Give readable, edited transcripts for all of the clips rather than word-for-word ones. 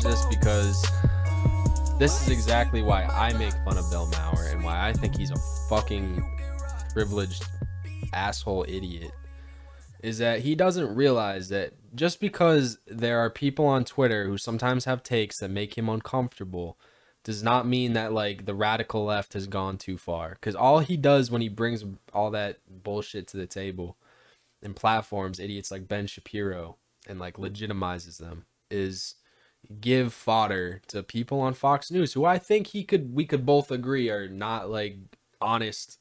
this because this is exactly why I make fun of Bill Maher and why I think he's a fucking privileged asshole idiot. Is that he doesn't realize that just because there are people on Twitter who sometimes have takes that make him uncomfortable does not mean that like the radical left has gone too far. Because all he does when he brings all that bullshit to the table and platforms idiots like Ben Shapiro and like legitimizes them is give fodder to people on Fox News who I think we could both agree are not like honest,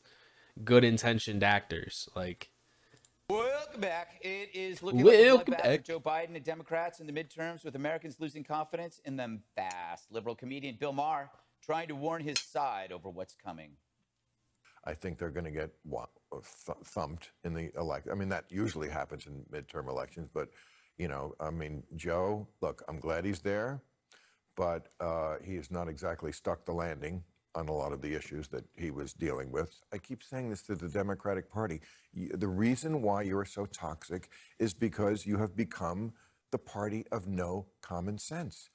good intentioned actors. Like, welcome back. It is looking like a bloodbath for Joe Biden and Democrats in the midterms, with Americans losing confidence in them fast. Liberal comedian Bill Maher trying to warn his side over what's coming. I think they're going to get thumped in the election. I mean, that usually happens in midterm elections, but, you know, I mean, Joe, look, I'm glad he's there, but he has not exactly stuck the landing on a lot of the issues that he was dealing with. I keep saying this to the Democratic Party. The reason why you're so toxic is because you have become the party of no common sense.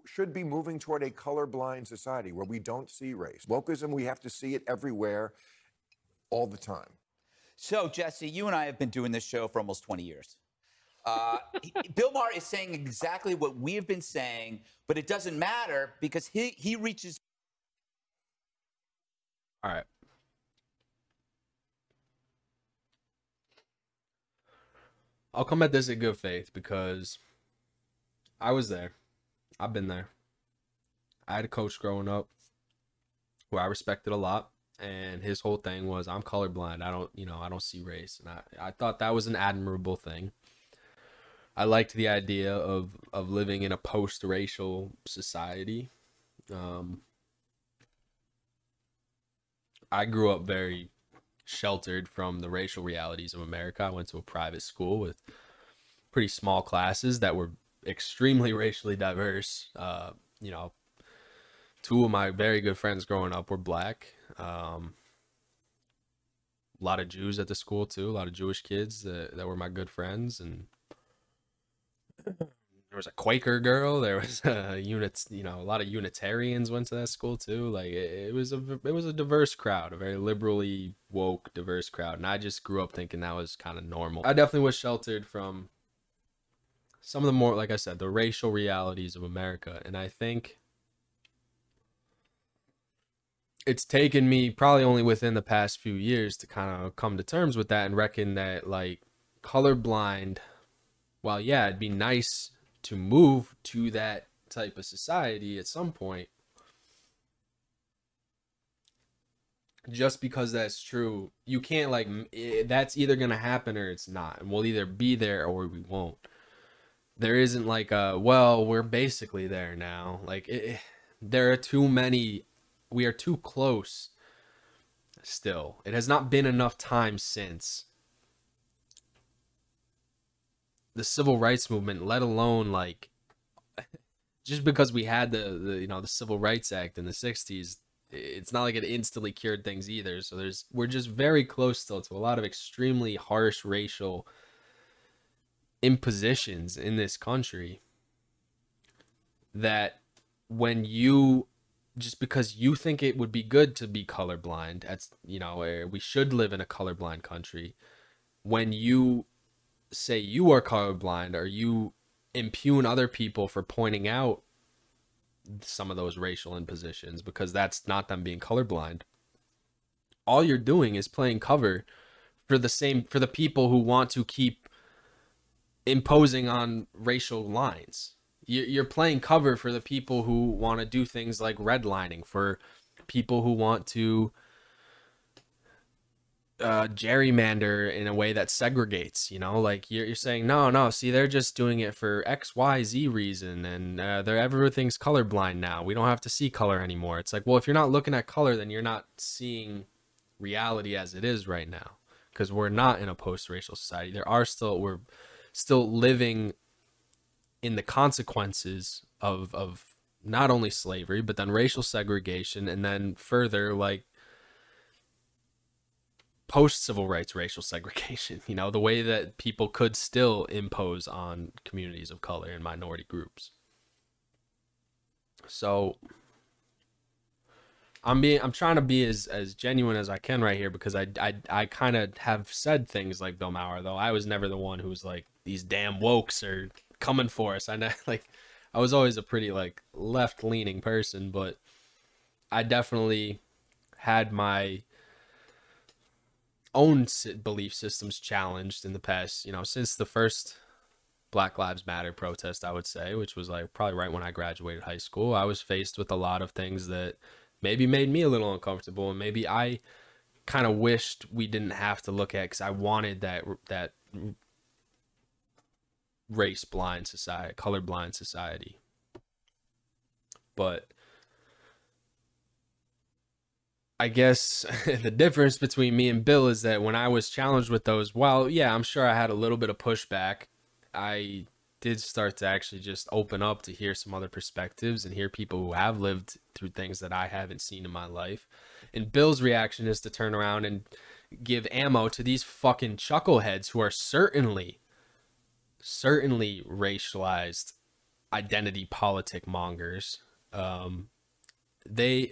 Should be moving toward a colorblind society where we don't see race. Wokeism, we have to see it everywhere, all the time. So, Jesse, you and I have been doing this show for almost 20 years. Bill Maher is saying exactly what we have been saying, but it doesn't matter because he reaches... all right. I'll come at this in good faith because I was there. I've been there. I had a coach growing up who I respected a lot, and his whole thing was, I'm colorblind. I don't see race. And I thought that was an admirable thing. I liked the idea of living in a post-racial society. I grew up very sheltered from the racial realities of America. I went to a private school with pretty small classes that were extremely racially diverse. You know, two of my very good friends growing up were black. A lot of Jews at the school too, a lot of Jewish kids that were my good friends, and there was a Quaker girl. There was a lot of Unitarians went to that school too. Like it was a diverse crowd, a very liberally woke, diverse crowd. And I just grew up thinking that was kind of normal. I definitely was sheltered from some of the more, like I said, the racial realities of America. And I think it's taken me probably only within the past few years to kind of come to terms with that and reckon that like colorblind, while yeah, it'd be nice to move to that type of society at some point, just because that's true, you can't like, that's either going to happen or it's not, and we'll either be there or we won't. There isn't like well, we're basically there now. Like there are too many, we are too close still. It has not been enough time since the civil rights movement, let alone like just because we had the Civil Rights Act in the 60s, it's not like it instantly cured things either. So we're just very close still to a lot of extremely harsh racial impositions in this country that when you, just because you think it would be good to be colorblind, that's, you know, we should live in a colorblind country, when you say you are colorblind or you impugn other people for pointing out some of those racial impositions because that's not them being colorblind, all you're doing is playing cover for the people who want to keep imposing on racial lines. You're playing cover for the people who want to do things like redlining, for people who want to gerrymander in a way that segregates, you know, like you're saying, no, see, they're just doing it for XYZ reason, and everything's colorblind now. We don't have to see color anymore. It's like, well, if you're not looking at color, then you're not seeing reality as it is right now, because we're not in a post-racial society. We're still living in the consequences of not only slavery, but then racial segregation, and then further, like, post-civil rights racial segregation, you know, the way that people could still impose on communities of color and minority groups. So I'm trying to be as genuine as I can right here, because I kind of have said things like Bill Maher, though I was never the one who was like, these damn wokes are coming for us. I know, like, I was always a pretty like left leaning person, but I definitely had my own belief systems challenged in the past, you know, since the first Black Lives Matter protest, I would say, which was like probably right when I graduated high school. I was faced with a lot of things that maybe made me a little uncomfortable, and maybe I kind of wished we didn't have to look at, because I wanted that race blind society, color blind society. But I guess the difference between me and Bill is that when I was challenged with those, well, yeah, I'm sure I had a little bit of pushback. I did start to actually just open up to hear some other perspectives and hear people who have lived through things that I haven't seen in my life. And Bill's reaction is to turn around and give ammo to these fucking chuckleheads who are certainly racialized identity politic mongers.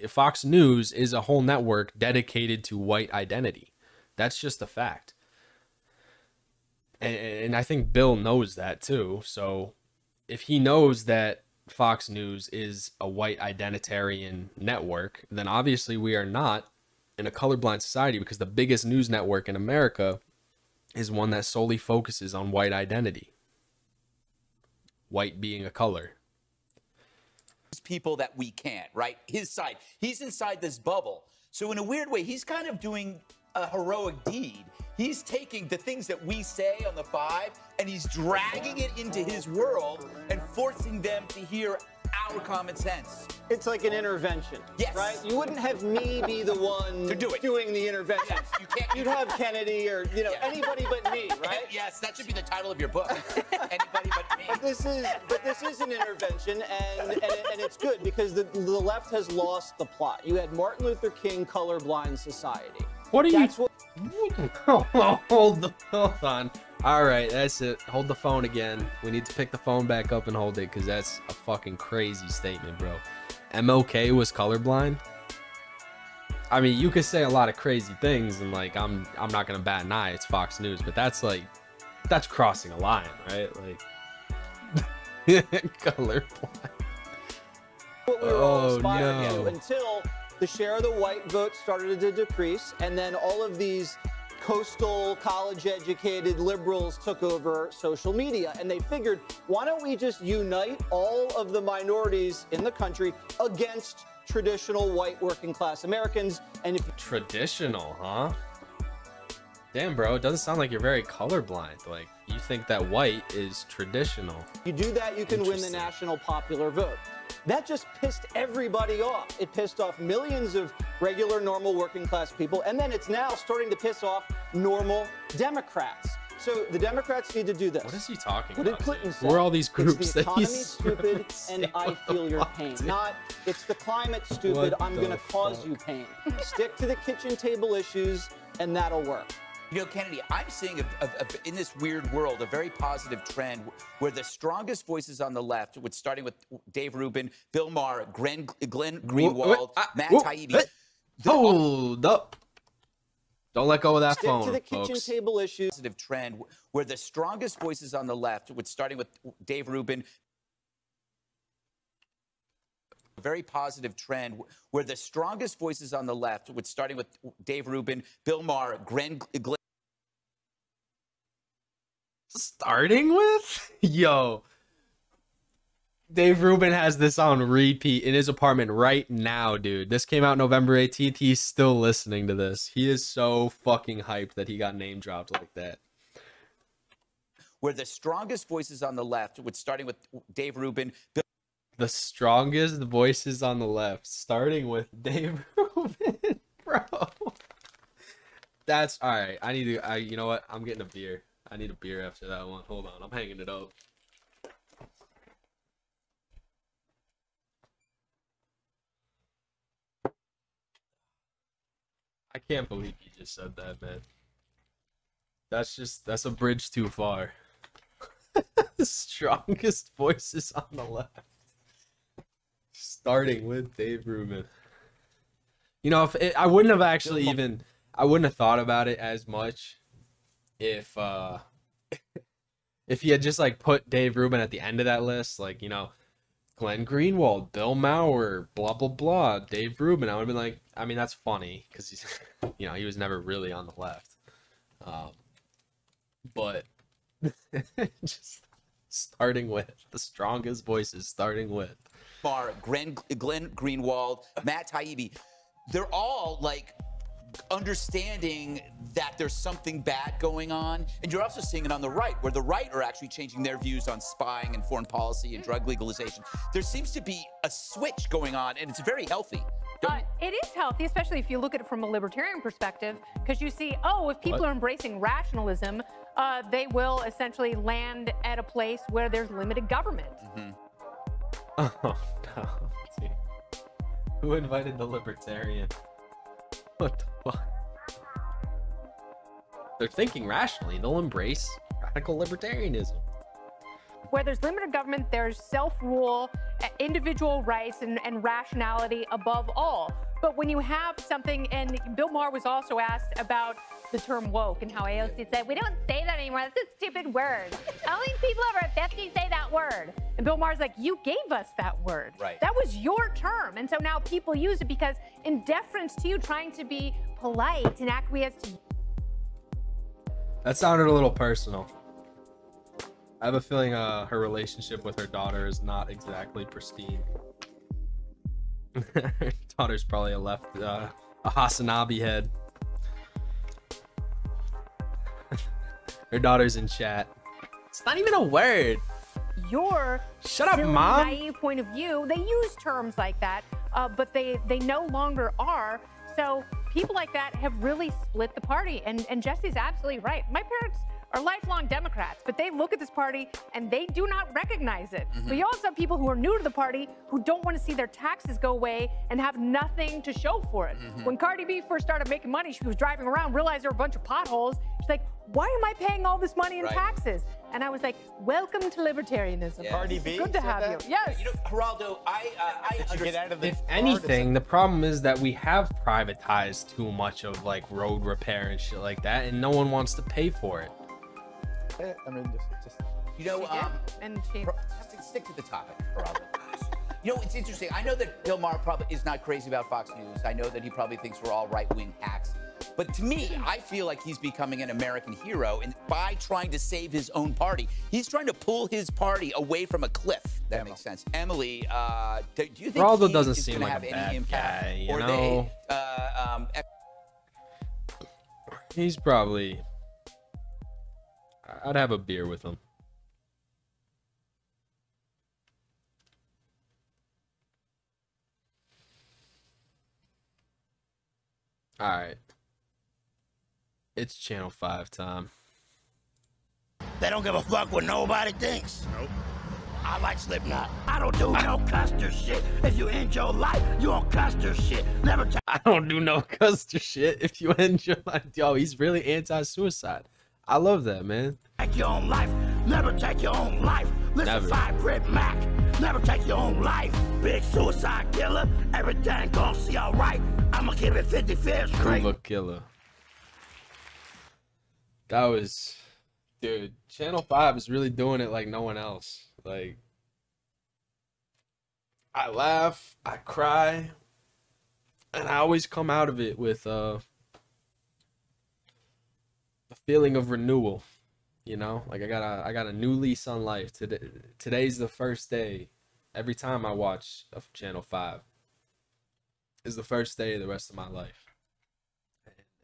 Fox News is a whole network dedicated to white identity. That's just a fact. And I think Bill knows that too. So if he knows that Fox News is a white identitarian network, then obviously we are not in a colorblind society, because the biggest news network in America is one that solely focuses on white identity. White being a color. People that we can't, right? His side. He's inside this bubble. So in a weird way, he's kind of doing a heroic deed. He's taking the things that we say on the Five and he's dragging it into his world and forcing them to hear our common sense. It's like an intervention, yes. Right? You wouldn't have me be the one doing the intervention. Yes, you can't. You'd have Kennedy or, you know, anybody but me, right? Yes, that should be the title of your book. Anybody but me. But this is an intervention, and it's good, because the left has lost the plot. You had Martin Luther King, colorblind society. What are you? Hold on. All right, that's it. Hold the phone again. We need to pick the phone back up and hold it, because that's a fucking crazy statement, bro. MLK was colorblind? I mean, you could say a lot of crazy things, and like, I'm not gonna bat an eye. It's Fox News, but that's like, that's crossing a line, right? Like, colorblind. What we were all aspiring to, until the share of the white vote started to decrease, and then all of these coastal, college-educated liberals took over social media, and they figured, why don't we just unite all of the minorities in the country against traditional white working-class Americans? And if traditional, huh? Damn, bro, it doesn't sound like you're very colorblind. Like, you think that white is traditional. You do that, you can win the national popular vote. That just pissed everybody off. It pissed off millions of regular, normal, working-class people, and then it's now starting to piss off normal Democrats. So the Democrats need to do this. What is he talking about? What did Clinton say? Who are all these groups it's the economy's stupid, and I feel your pain. Not, it's the climate stupid, I'm going to cause you pain. Stick to the kitchen table issues, and that'll work. You know, Kennedy, I'm seeing in this weird world a very positive trend where the strongest voices on the left, starting with Dave Rubin, Bill Maher, Glenn Greenwald, Matt Taibbi. Hold up. Don't let go of that phone, Stick to the kitchen folks. table issues. Positive trend where the strongest voices on the left, starting with Dave Rubin, a very positive trend where the strongest voices on the left, starting with Dave Rubin, Bill Maher, Glenn. Starting with? Yo. Dave Rubin has this on repeat in his apartment right now, dude. This came out November 18th. He's still listening to this. He is so fucking hyped that he got name dropped like that. Where the strongest voices on the left, starting with Dave Rubin. The strongest voices on the left, starting with Dave Rubin, bro. That's all right. I need to. You know what? I'm getting a beer. I need a beer after that one. Hold on. I'm hanging it up. I can't believe you just said that, man. That's a bridge too far. The strongest voices on the left. Starting with Dave Rubin. You know, I wouldn't have actually I wouldn't have thought about it as much if if he had just like put Dave Rubin at the end of that list, like, you know, Glenn Greenwald, Bill Maher, blah blah blah, Dave Rubin. I would have been like, I mean, that's funny because he's, you know, he was never really on the left. But just starting with the strongest voices, starting with Maher, Glenn Greenwald, Matt Taibbi, they're all like understanding that there's something bad going on. And you're also seeing it on the right, where the right are actually changing their views on spying and foreign policy and drug legalization. There seems to be a switch going on, and it's very healthy. It is healthy, especially if you look at it from a libertarian perspective, because you see, oh, if people are embracing rationalism, they will essentially land at a place where there's limited government. Oh, no. See. Who invited the libertarian? What the fuck? They're thinking rationally. They'll embrace radical libertarianism. Where there's limited government, there's self-rule, individual rights, and rationality above all. But when you have something, and Bill Maher was also asked about the term woke and how AOC said, we don't say that anymore. That's a stupid word. Only people over 50 say that word. And Bill Maher's like, you gave us that word. Right. That was your term. And so now people use it because in deference to you trying to be polite and acquiesce to you. That sounded a little personal. I have a feeling her relationship with her daughter is not exactly pristine. Her daughter's probably a Hasanabi head. Her daughter's in chat. It's not even a word. Your shut up, mom. Naive point of view. They use terms like that, but they no longer are. So people like that have really split the party. And Jesse's absolutely right. My parents are lifelong Democrats, but they look at this party and they do not recognize it. But you also have people who are new to the party who don't want to see their taxes go away and have nothing to show for it. When Cardi B first started making money, she was driving around, realized there were a bunch of potholes. She's like, why am I paying all this money in taxes? And I was like, welcome to libertarianism. Yes. Cardi B? Good to have you. Yes. You know, Geraldo, I understand. If anything, the problem is that we have privatized too much of like road repair and shit like that, and no one wants to pay for it. I mean, just You know, and she stick to the topic, Geraldo. You know, it's interesting. I know that Bill Maher probably is not crazy about Fox News. I know that he probably thinks we're all right-wing hacks. But to me, I feel like he's becoming an American hero, and by trying to save his own party, he's trying to pull his party away from a cliff. That makes sense. Emily, do you think Geraldo he doesn't is seem gonna like have a any bad impact, guy, you or know? He's probably... I'd have a beer with him. All right. It's Channel 5 time. They don't give a fuck what nobody thinks. Nope. I like Slipknot. I don't do no Custer shit. If you end your life, you on Custer shit. Never I don't do no Custer shit. If you end your life. Yo, he's really anti-suicide. I love that, man. take your own life. Never take your own life. Listen, Never. 5 Grit Mac. Never take your own life. Big suicide killer. Everything gonna see alright. I'ma give it 50 fair straight. Prove a killer. That was, dude. Channel 5 is really doing it like no one else. Like, I laugh, I cry, and I always come out of it with a feeling of renewal. You know, like I got a new lease on life. Today's the first day. Every time I watch Channel 5 is the first day of the rest of my life.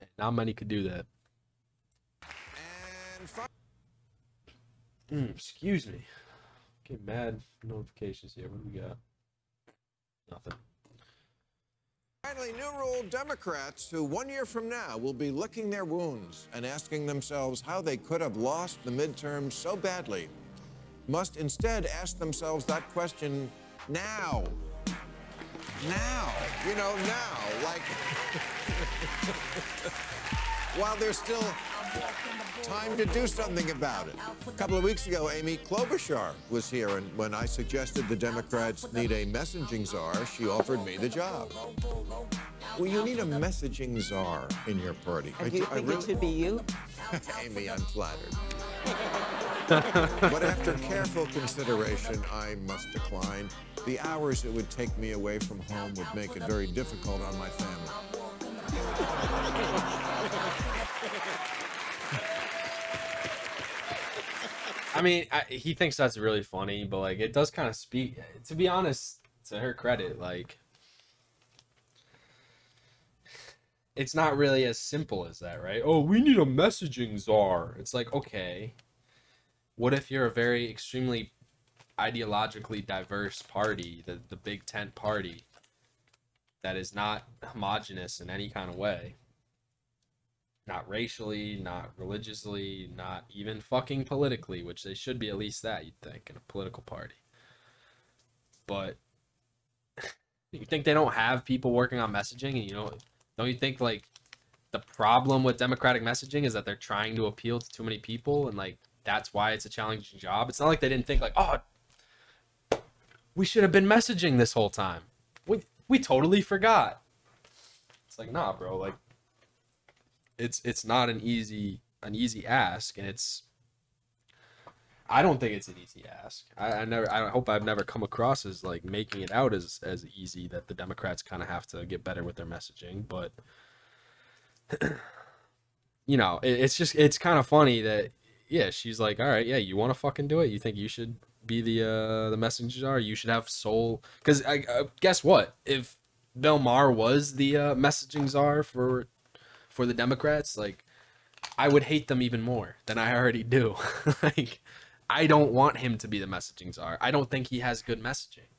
And not many could do that. Excuse me. Get mad notifications here. What do we got? Nothing. Finally, new rule Democrats who 1 year from now will be licking their wounds and asking themselves how they could have lost the midterms so badly must instead ask themselves that question now. Now. You know, now. Like, while there's still Time to do something about it. A couple of weeks ago, Amy Klobuchar was here, and when I suggested the Democrats need a messaging czar, she offered me the job. Well, you need a messaging czar in your party. Do you think it should be you? Amy, I'm flattered. But after careful consideration, I must decline. The hours it would take me away from home would make it very difficult on my family. I mean, he thinks that's really funny, but like, it does kind of speak, to be honest, to her credit, like, it's not really as simple as that, right? Oh, we need a messaging czar. It's like, okay, what if you're a very extremely ideologically diverse party, the big tent party, that is not homogenous in any kind of way? Not racially, not religiously, not even fucking politically, which they should be at least that, you'd think, in a political party. But you think they don't have people working on messaging? And, you know, don't you think, like, the problem with democratic messaging is that they're trying to appeal to too many people, and, like, that's why it's a challenging job? It's not like they didn't think, like, oh, we should have been messaging this whole time. We totally forgot. It's like, nah, bro, like, it's not an easy ask, and I don't think it's an easy ask. I hope I've never come across as like making it out as easy, that the Democrats kind of have to get better with their messaging. But you know, it's kind of funny that, yeah, she's like, all right, yeah, you want to fucking do it? You think you should be the messenger czar? You should have soul? Because guess what? If Bill Maher was the messaging czar for the Democrats, like, I would hate them even more than I already do. Like, I don't want him to be the messaging czar. I don't think he has good messaging.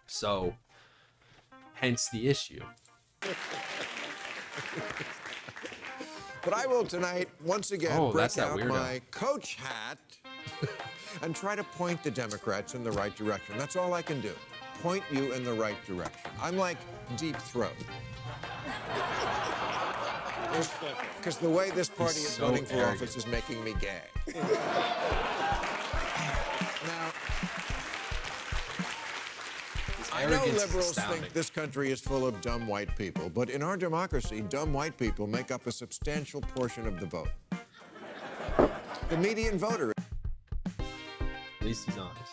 So, hence the issue. But I will tonight, once again, break out my coach hat and try to point the Democrats in the right direction. That's all I can do. Point you in the right direction. I'm like Deep Throat. Because the way this party is running for office is making me gag. Now, I know liberals think this country is full of dumb white people, but in our democracy, dumb white people make up a substantial portion of the vote. The median voter, at least he's honest,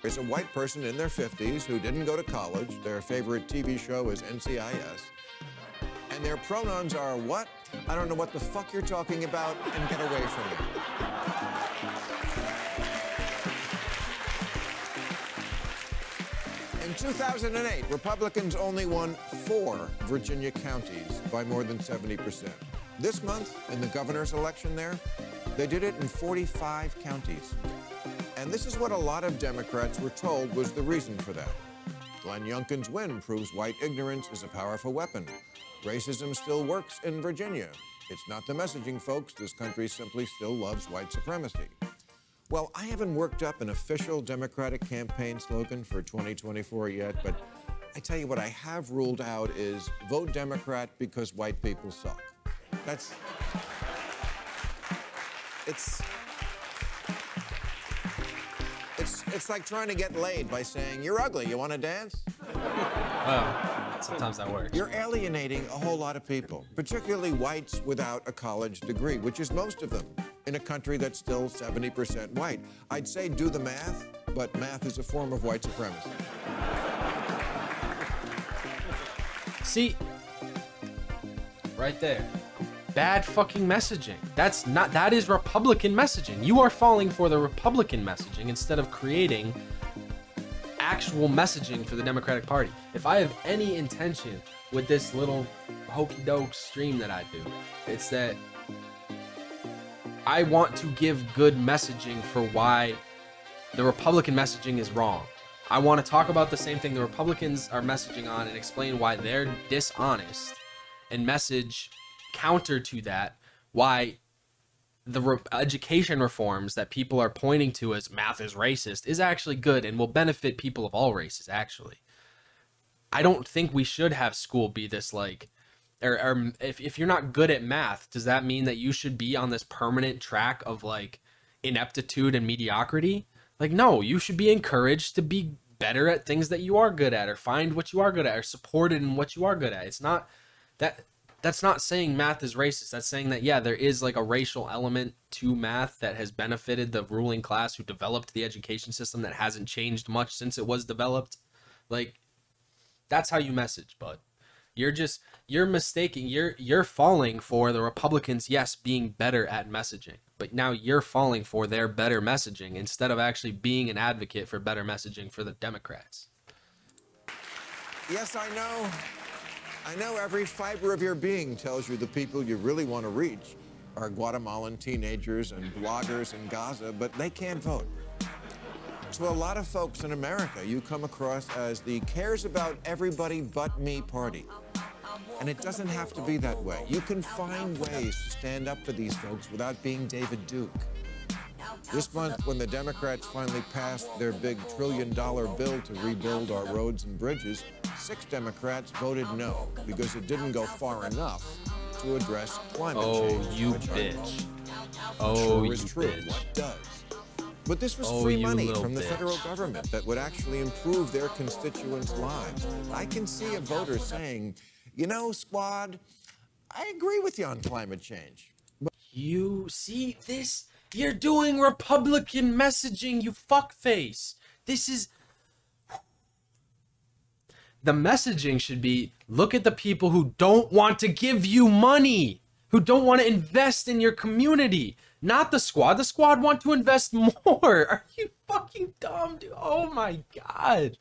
is a white person in their 50s who didn't go to college. Their favorite TV show is NCIS. And their pronouns are what? I don't know what the fuck you're talking about, and get away from me. In 2008, Republicans only won 4 Virginia counties by more than 70%. This month, in the governor's election there, they did it in 45 counties. And this is what a lot of Democrats were told was the reason for that. Glenn Youngkin's win proves white ignorance is a powerful weapon. Racism still works in Virginia. It's not the messaging, folks. This country simply still loves white supremacy. Well, I haven't worked up an official Democratic campaign slogan for 2024 yet, but I tell you what I have ruled out is vote Democrat because white people suck. That's... It's like trying to get laid by saying, you're ugly, you want to dance? Sometimes that works. You're alienating a whole lot of people, particularly whites without a college degree, which is most of them in a country that's still 70% white. I'd say do the math, but math is a form of white supremacy. See, right there. Bad fucking messaging. That is Republican messaging. You are falling for the Republican messaging instead of creating actual messaging for the Democratic Party. If I have any intention with this little hokey doke stream that I do, it's that I want to give good messaging for why the Republican messaging is wrong. I want to talk about the same thing the Republicans are messaging on and explain why they're dishonest, and message counter to that why the education reforms that people are pointing to as math is racist is actually good and will benefit people of all races. Actually, I don't think we should have school be this like or if you're not good at math, does that mean that you should be on this permanent track of like ineptitude and mediocrity? Like, no, you should be encouraged to be better at things that you are good at, or find what you are good at, or supported in what you are good at. It's not that's not saying math is racist. That's saying that, yeah, there is like a racial element to math that has benefited the ruling class who developed the education system that hasn't changed much since it was developed. Like, that's how you message, bud. You're mistaking. You're falling for the Republicans, yes, being better at messaging, but now you're falling for their better messaging instead of actually being an advocate for better messaging for the Democrats. Yes, I know every fiber of your being tells you the people you really want to reach are Guatemalan teenagers and bloggers in Gaza, but they can't vote. To a lot of folks in America, you come across as the cares about everybody but me party. And it doesn't have to be that way. You can find ways to stand up for these folks without being David Duke. This month, when the Democrats finally passed their big $1 trillion bill to rebuild our roads and bridges, 6 Democrats voted no because it didn't go far enough to address climate change. Oh, you bitch. Oh, sure you is true. bitch. What does? But this was Oh, free you money little from the bitch. federal government that would actually improve their constituents' lives. I can see a voter saying, you know, squad, I agree with you on climate change. But You see this? You're doing Republican messaging, you fuckface. This is... The messaging should be, look at the people who don't want to give you money, who don't want to invest in your community. Not the squad. The squad want to invest more. Are you fucking dumb, dude? Oh my God.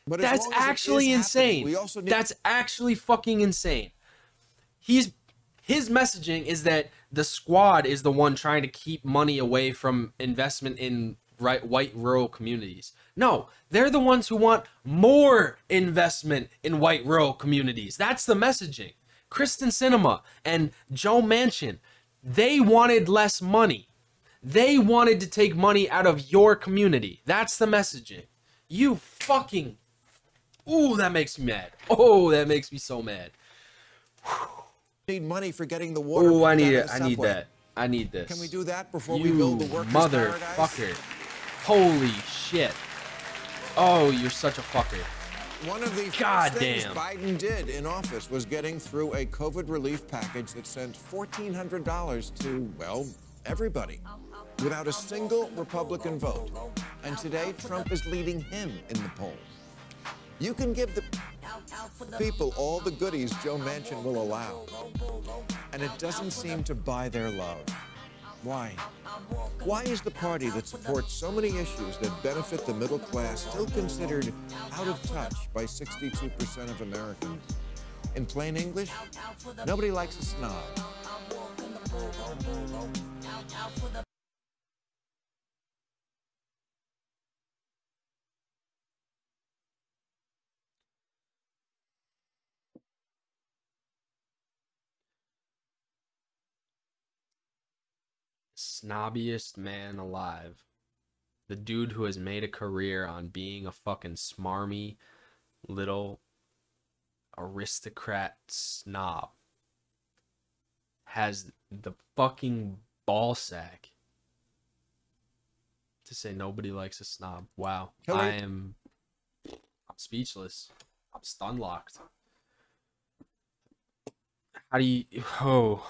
But as That's long as it actually is insane. happening, we also need... That's actually fucking insane. His messaging is that the squad is the one trying to keep money away from investment in white rural communities. No, they're the ones who want more investment in white rural communities. That's the messaging. Kristen Sinema and Joe Manchin, they wanted less money. They wanted to take money out of your community. That's the messaging. You fucking... Ooh, that makes me mad. Oh, that makes me so mad. need money for getting the water. Oh, I need out it. of the I need subway. that. I need this. Can we do that before we build the workers' paradise? Motherfucker. Holy shit. Oh, you're such a fucker. One of the God first things damn. Biden did in office was getting through a COVID relief package that sent $1,400 to, well, everybody, without a single Republican vote. And today, Trump is leading him in the polls. You can give the people all the goodies Joe Manchin will allow, and it doesn't seem to buy their love. Why? Why is the party that supports so many issues that benefit the middle class still considered out of touch by 62% of Americans? In plain English, nobody likes a snob. Snobbiest man alive. The dude who has made a career on being a fucking smarmy little aristocrat snob has the fucking ball sack to say nobody likes a snob. Wow. I'm speechless. I'm stun locked. How do you... Oh...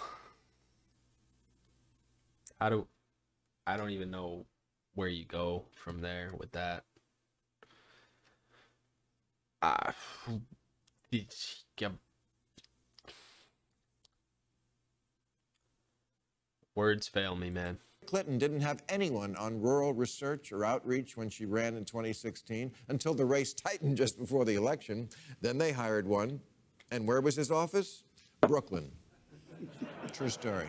I don't even know where you go from there with that. Words fail me, man. Clinton didn't have anyone on rural research or outreach when she ran in 2016 until the race tightened just before the election. Then they hired one. And where was his office? Brooklyn. True story.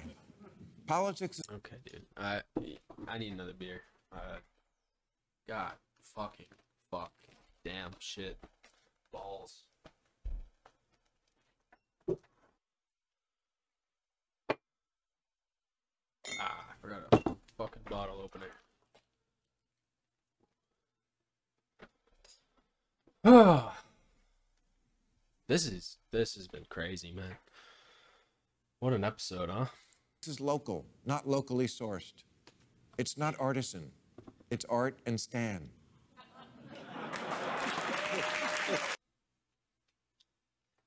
Politics. Okay, dude. I need another beer. God, fuck, damn, shit, balls. I forgot a fucking bottle opener. Oh, this has been crazy, man. What an episode, huh? This is local, not locally sourced. It's not artisan. It's art and Stan.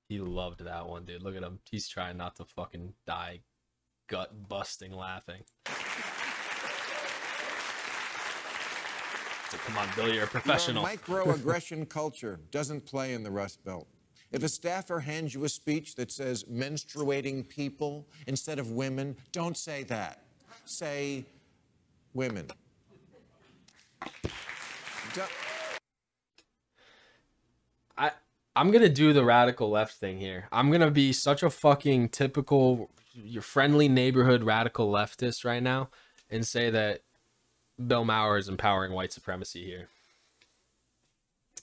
He loved that one, dude. Look at him. He's trying not to fucking die gut busting laughing. So come on, Bill, you're a professional. Your microaggression culture doesn't play in the Rust Belt. If a staffer hands you a speech that says menstruating people instead of women, don't say that. Say women. I'm gonna do the radical left thing here. I'm gonna be such a fucking typical, your friendly neighborhood radical leftist right now and say that Bill Maher is empowering white supremacy here.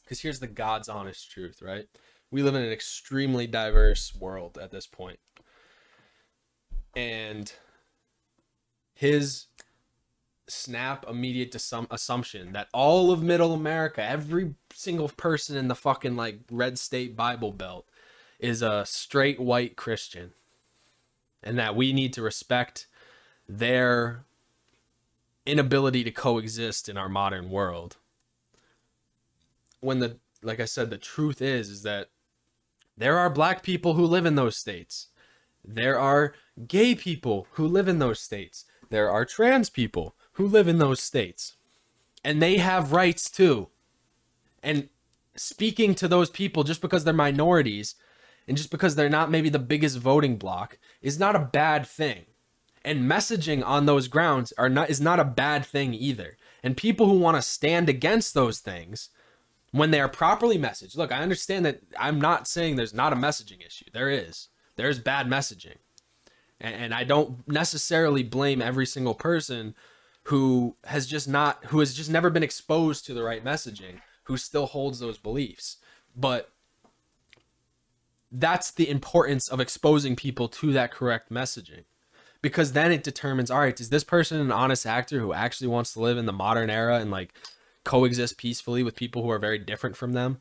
Because here's the God's honest truth, right? We live in an extremely diverse world at this point. And his snap immediate assumption that all of middle America, every single person in the fucking like red state Bible Belt is a straight white Christian, and that we need to respect their inability to coexist in our modern world. When the, like I said, the truth is that there are black people who live in those states. There are gay people who live in those states. There are trans people who live in those states, and they have rights too. And speaking to those people just because they're minorities and just because they're not maybe the biggest voting bloc is not a bad thing. And messaging on those grounds is not a bad thing either. And people who want to stand against those things when they are properly messaged. Look, I understand that I'm not saying there's not a messaging issue. There's bad messaging. And I don't necessarily blame every single person who has just never been exposed to the right messaging, who still holds those beliefs. But that's the importance of exposing people to that correct messaging, because then it determines, all right, is this person an honest actor who actually wants to live in the modern era and like coexist peacefully with people who are very different from them?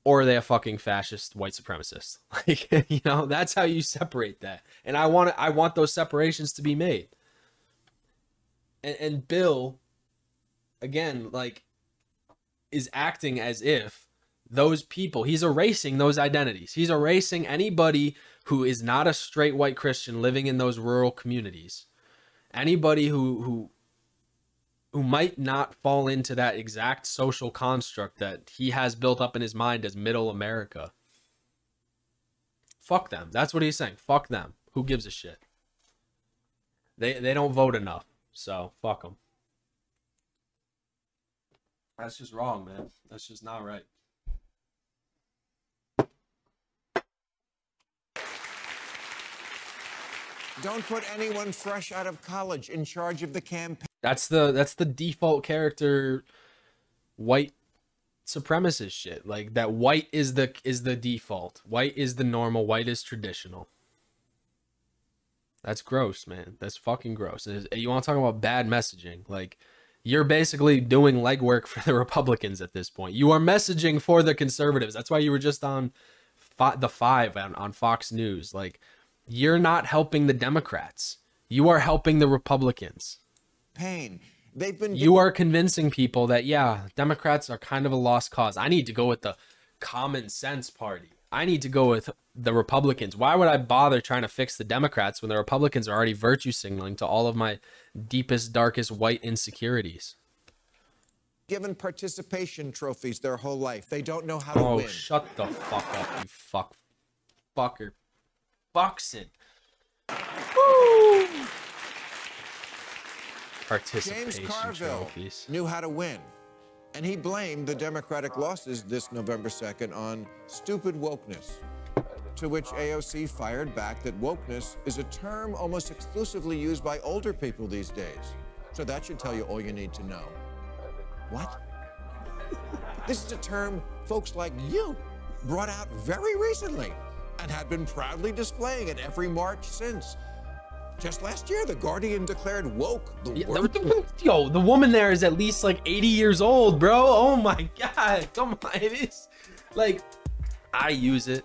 Or are they a fucking fascist white supremacist? Like, you know, that's how you separate that. And I want those separations to be made. And Bill, again, like, is acting as if those people, he's erasing those identities. He's erasing anybody who is not a straight white Christian living in those rural communities. Anybody who might not fall into that exact social construct that he has built up in his mind as middle America. Fuck them. That's what he's saying. Fuck them. Who gives a shit? They don't vote enough. So fuck them. That's just wrong, man. That's just not right. Don't put anyone fresh out of college in charge of the campaign. That's the default character white supremacist shit. Like that white is the default. White is the normal. White is traditional. That's gross, man. That's fucking gross. And you want to talk about bad messaging? Like, you're basically doing legwork for the Republicans at this point. You are messaging for the conservatives. That's why you were just on the 5 on Fox News. Like, you're not helping the Democrats. You are helping the Republicans. You are convincing people that, yeah, Democrats are kind of a lost cause. I need to go with the common sense party. I need to go with the Republicans. Why would I bother trying to fix the Democrats when the Republicans are already virtue signaling to all of my deepest, darkest white insecurities? Given participation trophies their whole life. They don't know how to win. Oh, shut the fuck up, you fucker. Boxing. Woo! Participation James Carville trophies. knew how to win, and he blamed the Democratic losses this November 2nd on stupid wokeness, to which AOC fired back that wokeness is a term almost exclusively used by older people these days. So that should tell you all you need to know. What? This is a term folks like you brought out very recently and had been proudly displaying at every march since. Just last year, The Guardian declared woke the word. Yo, the woman there is at least like 80 years old, bro. Oh my God. Come on. It is like, I use it.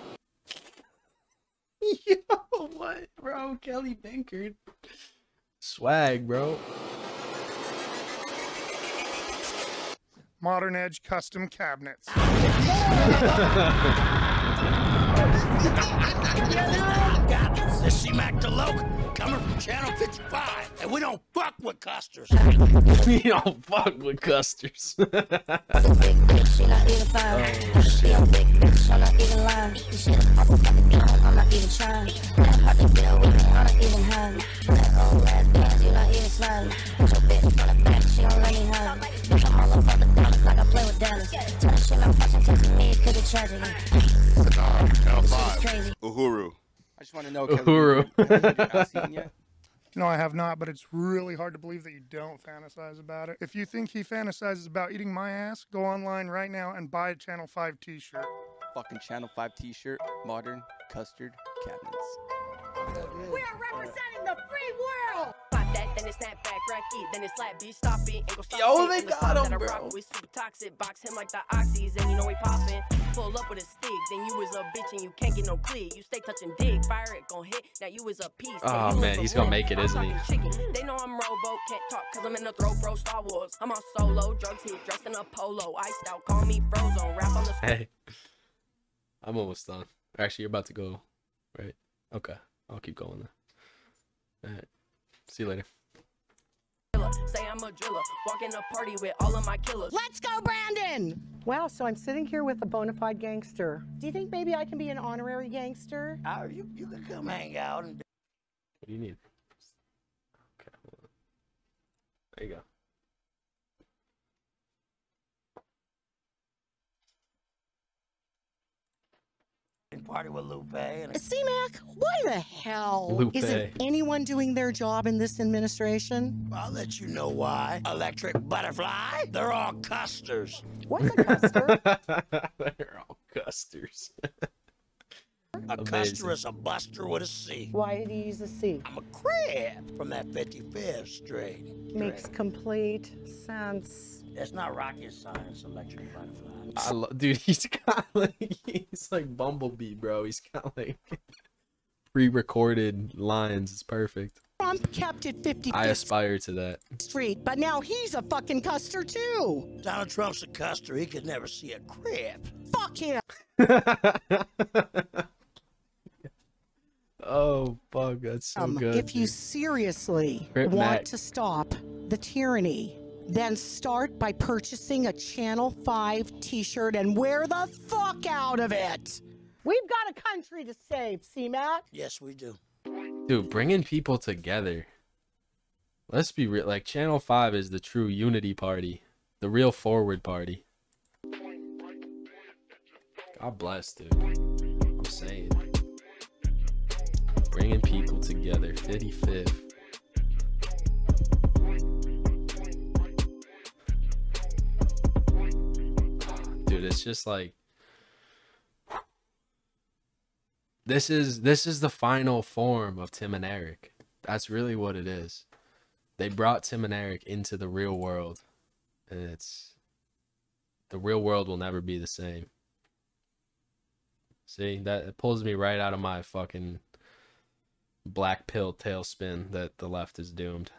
Yo, what, bro? Kelly Binkard. Swag, bro. Modern Edge custom cabinets. The C-Mac DeLoc coming from Channel 55, and we don't fuck with custers. We don't fuck with custers. Uhuru. I just want to know, Uhuru. No, I have not, but it's really hard to believe that you don't fantasize about it. If you think he fantasizes about eating my ass, go online right now and buy a Channel 5 t-shirt. Fucking Channel 5 t-shirt, modern custard cabinets. We are representing the free world. Pop that, then it snap back, rack it, then it slap, bitch, stop it, and go stop. Yo, they got him, bro. We super toxic, box him like the oxys, and you know we poppin'. Pull up with a stick, then you was a bitch and you can't get no click. You stay touching dick, fire it, gon' hit. Now you was a piece. Oh man, he's gonna make it, isn't he? They know I'm Robo, can't talk cause I'm in the throat, bro. Star Wars. I'm on solo, drugs hit, dressed in a polo. Iced out, call me Frozone, rap on the. Hey, I'm almost done. Actually, you're about to go, right? Okay, I'll keep going then. All right, see you later. Say I'm a driller, walk in a party with all of my killers. Let's go, Brandon! Wow, so I'm sitting here with a bona fide gangster. Do you think maybe I can be an honorary gangster? You can come hang out and. What do you need? Okay, hold on. There you go. Party with Lupe. And C-Mac, why the hell Lupe. isn't anyone doing their job in this administration? I'll let you know why. Electric butterfly, they're all custers. What's a custer? They're all custers. A custer is a buster with a C. Why did you use a C? I'm a crab from that 55th Street. Makes complete sense. It's not rocket science, electric butterfly. Dude, he's like Bumblebee, bro. He's got like pre-recorded lines. It's perfect. Trump kept it 55th I aspire to that. Street, but now he's a fucking custer too. Donald Trump's a custer. He could never see a crab. Fuck him. Oh, fuck. That's so good. If you seriously Rip want Mac. to stop the tyranny, then start by purchasing a Channel 5 t-shirt and wear the fuck out of it. We've got a country to save, C-Mac. Yes, we do. Dude, bringing people together. Let's be real. Like, Channel 5 is the true unity party. The real forward party. God bless, dude. I'm saying. Bringing people together. 55th. Dude, it's just like this is the final form of Tim and Eric. That's really what it is. They brought Tim and Eric into the real world, and the real world will never be the same. See, that it pulls me right out of my fucking black pill tailspin that the left is doomed.